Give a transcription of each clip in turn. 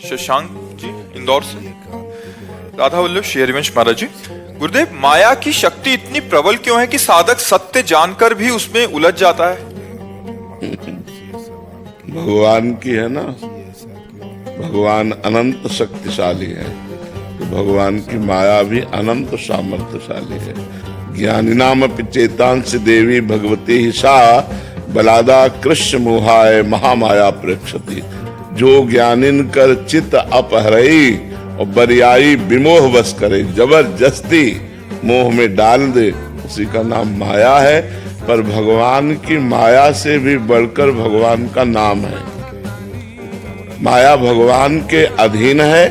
शशांक जी इंदौर से। राधा वल्लभ श्री हरिवंश महाराज जी, गुरुदेव, माया की शक्ति इतनी प्रबल क्यों है कि साधक सत्य जानकर भी उसमें उलझ जाता है? भगवान की है ना, भगवान अनंत शक्तिशाली है, तो भगवान की माया भी अनंत सामर्थ्यशाली है। ज्ञानिनामपि चेतांसि देवी भगवती ही सा बलादा कृष्ण मोहाय महामाया प्रेक्षति। जो ज्ञानिन कर चित अपहरई और बरियाई विमोह बस करे, जबरदस्ती मोह में डाल दे, उसी का नाम माया है। पर भगवान की माया से भी बढ़कर भगवान का नाम है। माया भगवान के अधीन है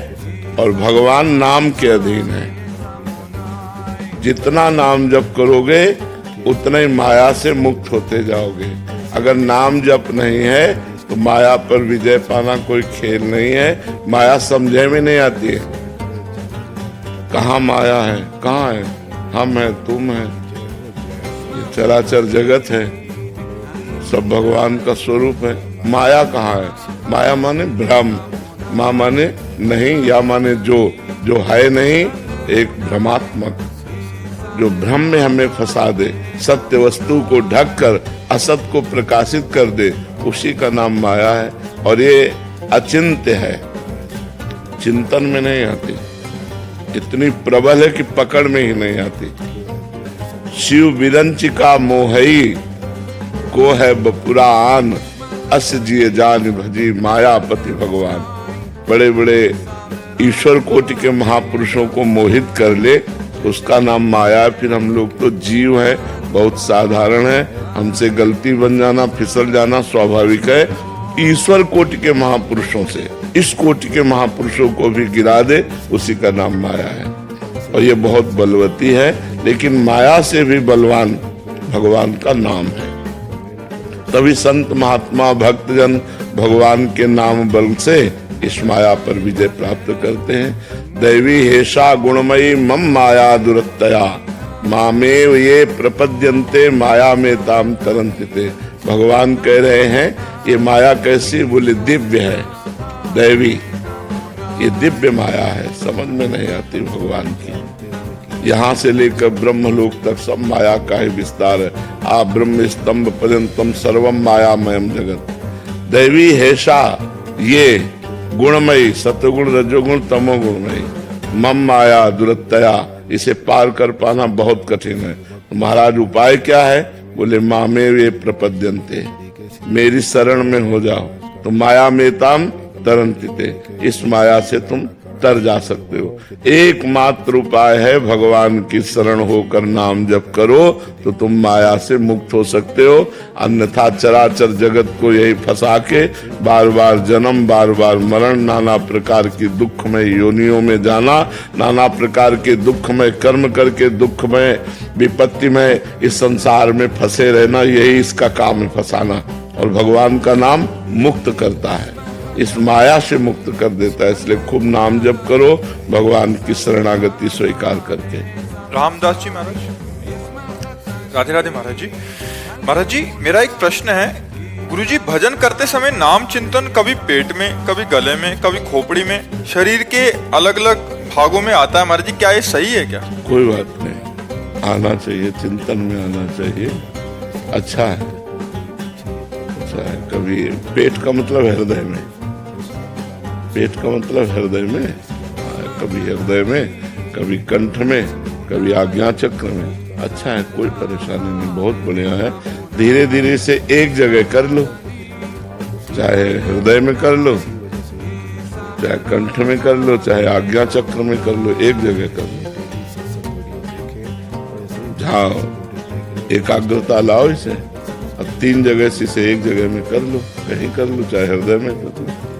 और भगवान नाम के अधीन है। जितना नाम जप करोगे उतना ही माया से मुक्त होते जाओगे। अगर नाम जप नहीं है तो माया पर विजय पाना कोई खेल नहीं है। माया समझे में नहीं आती है। कहाँ माया है, कहाँ है, हम है, तुम है, ये चराचर जगत है, सब भगवान का स्वरूप है। माया कहाँ है? माया माने भ्रम, माँ माने नहीं, या माने जो है नहीं, एक भ्रमात्मक, जो भ्रम में हमें फंसा दे, सत्य वस्तु को ढक कर असत को प्रकाशित कर दे, उसी का नाम माया है। और ये अचिंत्य है, चिंतन में नहीं आती, इतनी प्रबल है कि पकड़ में ही नहीं आती। शिव विरंचिका मोहई को है बपुरा आन, अस जिए जान भजी मायापति भगवान। बड़े बड़े ईश्वर कोटि के महापुरुषों को मोहित कर ले, उसका नाम माया। फिर हम लोग तो जीव हैं, बहुत साधारण है, हमसे गलती बन जाना, फिसल जाना स्वाभाविक है। ईश्वर कोटि के महापुरुषों से इस कोटि के महापुरुषों को भी गिरा दे, उसी का नाम माया है। और ये बहुत बलवती है, लेकिन माया से भी बलवान भगवान का नाम है। तभी संत महात्मा भक्तजन भगवान के नाम बल से इस माया पर विजय प्राप्त करते हैं। दैवी हेषा गुणमयी मम माया दुरत्तया, मामेव ये प्रपद्यन्ते माया में ताम तरन्ते। भगवान कह रहे हैं ये माया कैसी? बोले दिव्य है, दैवी, ये दिव्य माया है, समझ में नहीं आती भगवान की। यहाँ से लेकर ब्रह्मलोक तक सब माया का ही विस्तार है। आ ब्रह्म स्तंभ पर्यंतम सर्वम मायामयम जगत। दैवी हेषा, ये गुणमयी, सतगुण रजोगुण तमोगुणमयी, मम माया दुरत्तया, इसे पार कर पाना बहुत कठिन है। महाराज उपाय क्या है? बोले मामे वे प्रपद्यन्ते, मेरी शरण में हो जाओ तो माया में ताम तरन्ते, इस माया से तुम तर जा सकते हो। एकमात्र उपाय है भगवान की शरण होकर नाम जप करो तो तुम माया से मुक्त हो सकते हो। अन्यथा चराचर जगत को यही फंसा के बार बार जन्म, बार बार मरण, नाना प्रकार की दुखमय योनियों में जाना, नाना प्रकार के दुखमय कर्म करके दुखमय विपत्ति में इस संसार में फंसे रहना, यही इसका काम है, फंसाना। और भगवान का नाम मुक्त करता है, इस माया से मुक्त कर देता है। इसलिए खूब नाम जप करो, भगवान की शरणागति स्वीकार करके। रामदास जी महाराज, राधे राधे महाराज जी। महाराज जी, मेरा एक प्रश्न है, गुरुजी, भजन करते समय नाम चिंतन कभी पेट में, कभी गले में, कभी खोपड़ी में, शरीर के अलग अलग भागों में आता है महाराज जी, क्या ये सही है क्या? कोई बात नहीं, आना चाहिए, चिंतन में आना चाहिए, अच्छा है, अच्छा है। कभी पेट का मतलब हृदय में, पेट का मतलब हृदय में, कभी हृदय में, कभी कंठ में, कभी आज्ञा चक्र में, अच्छा है, कोई परेशानी नहीं, बहुत बढ़िया है। धीरे धीरे से एक जगह कर लो, चाहे हृदय में कर लो, चाहे कंठ में कर लो, चाहे आज्ञा चक्र में कर लो, एक जगह कर लो। जाओ, एकाग्रता लाओ इसे। अब 3 जगह से एक जगह में कर लो, कहीं कर लो, चाहे हृदय में कर लो।